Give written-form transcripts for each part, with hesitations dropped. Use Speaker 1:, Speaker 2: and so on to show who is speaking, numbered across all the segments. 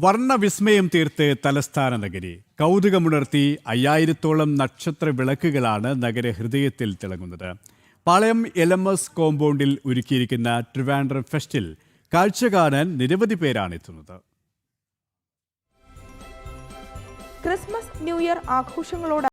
Speaker 1: വർണ്ണവിസ്മയം തീർത്ത് തലസ്ഥാന നഗരി. കൗതുകമുണർത്തി 5000-ഓളം നക്ഷത്ര വിളക്കുകളാണ് നഗരഹൃദയത്തിൽ തിളങ്ങുന്നത്. പാളയം LMS കോമ്പൗണ്ടിൽ ഒരുക്കിയിരിക്കുന്ന ട്രിവാൻഡ്രം ഫെസ്റ്റിൽ കാഴ്ച കാണാൻ നിരവധി പേരാണ് എത്തുന്നത്.
Speaker 2: ക്രിസ്മസ് ന്യൂ ഇയർ ആഘോഷങ്ങളോട്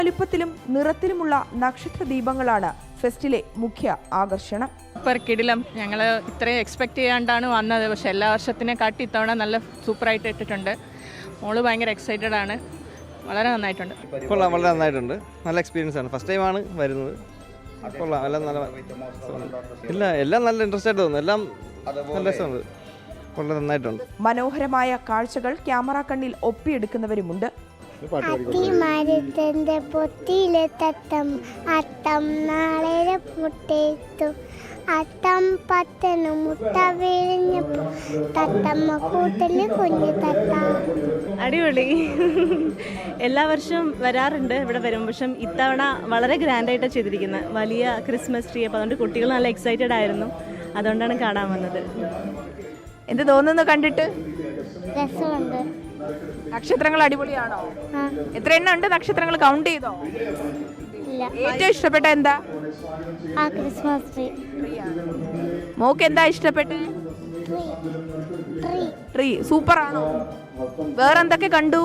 Speaker 2: വലിപ്പത്തിലും നിറത്തിലുമുള്ള നക്ഷത്ര ദീപങ്ങളാണ് ഫെസ്റ്റിലെ മുഖ്യ ആകർഷണം.
Speaker 3: സൂപ്പർ കിടിലം. ഞങ്ങൾ ഇത്രയും എക്സ്പെക്ട് ചെയ്യാണ്ടാണ് വന്നത്. പക്ഷെ എല്ലാ വർഷത്തിനെ കാട്ടി ഇത്തവണ നല്ല സൂപ്പറായിട്ട് ഇട്ടിട്ടുണ്ട്. മോള് ഭയങ്കര എക്സൈറ്റഡ് ആണ്. വളരെ നന്നായിട്ടുണ്ട്.
Speaker 4: കൊള്ളാം, വളരെ നന്നായിട്ടുണ്ട്. നല്ല എക്സ്പീരിയൻസ് ആണ്. ഫസ്റ്റ് ടൈമാണ് വരുന്നത്. കൊള്ളാം, എല്ലാം നല്ല ഇല്ല എല്ലാം നല്ല ഇൻട്രസ്റ്റ് ആയിട്ട് തോന്നുന്നു. എല്ലാം നല്ല രസമുണ്ട്. വളരെ നന്നായിട്ടുണ്ട്.
Speaker 2: മനോഹരമായ കാഴ്ചകൾ ക്യാമറ കണ്ണിൽ ഒപ്പിയെടുക്കുന്നവരുമുണ്ട്.
Speaker 5: അതിമരത്തിന്റെ പൊത്തിലെ തത്തം അത്തം നാളെ മുട്ടേത്തു അത്തം പത്തന് മുട്ട വിഴിഞ്ഞപ്പോ തത്തമ്മ കൂട്ടല് കുഞ്ഞു തത്ത.
Speaker 6: അടിപൊളി. എല്ലാ വർഷവും വരാറുണ്ട് ഇവിടെ വരും. പക്ഷെ ഇത്തവണ വളരെ ഗ്രാൻഡായിട്ടാണ് ചെയ്തിരിക്കുന്നത്. വലിയ ക്രിസ്മസ് ട്രീ. അപ്പോൾ അതുകൊണ്ട് കുട്ടികൾ നല്ല എക്സൈറ്റഡ് ആയിരുന്നു. അതുകൊണ്ടാണ് കാണാൻ വന്നത്.
Speaker 2: എന്ത് തോന്നുന്നു കണ്ടിട്ട്?
Speaker 5: രസമുണ്ട്.
Speaker 2: നക്ഷത്രങ്ങൾ അടിപൊളിയാണോ? എത്ര എണ്ണം ഉണ്ട് നക്ഷത്രങ്ങൾ? കൗണ്ട് ചെയ്തോ? ഏറ്റവും ഇഷ്ടപ്പെട്ട എന്താ?
Speaker 5: ആ ക്രിസ്മസ് ട്രീ.
Speaker 2: മോക്ക് എന്താ ഇഷ്ടപ്പെട്ട? ട്രീ സൂപ്പർ ആണോ? വേറെന്തൊക്കെ കണ്ടു?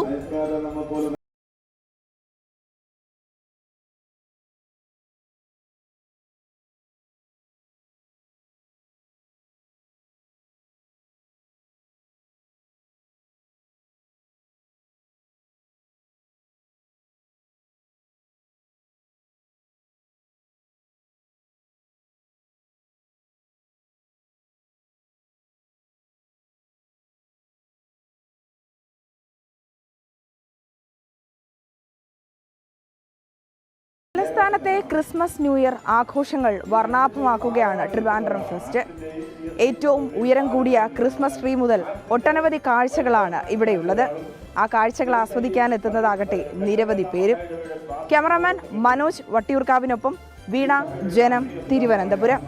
Speaker 2: തലസ്ഥാനത്തെ ക്രിസ്മസ് ന്യൂ ഇയർ ആഘോഷങ്ങൾ വർണ്ണാഭമാക്കുകയാണ് ട്രിവാൻഡ്രം ഫെസ്റ്റ്. ഏറ്റവും ഉയരം കൂടിയ ക്രിസ്മസ് ട്രീ മുതൽ ഒട്ടനവധി കാഴ്ചകളാണ് ഇവിടെയുള്ളത്. ആ കാഴ്ചകൾ ആസ്വദിക്കാൻ എത്തുന്നതാകട്ടെ നിരവധി പേരും. ക്യാമറാമാൻ മനോജ് വട്ടിയൂർക്കാവിനൊപ്പം വീണ, ജനം, തിരുവനന്തപുരം.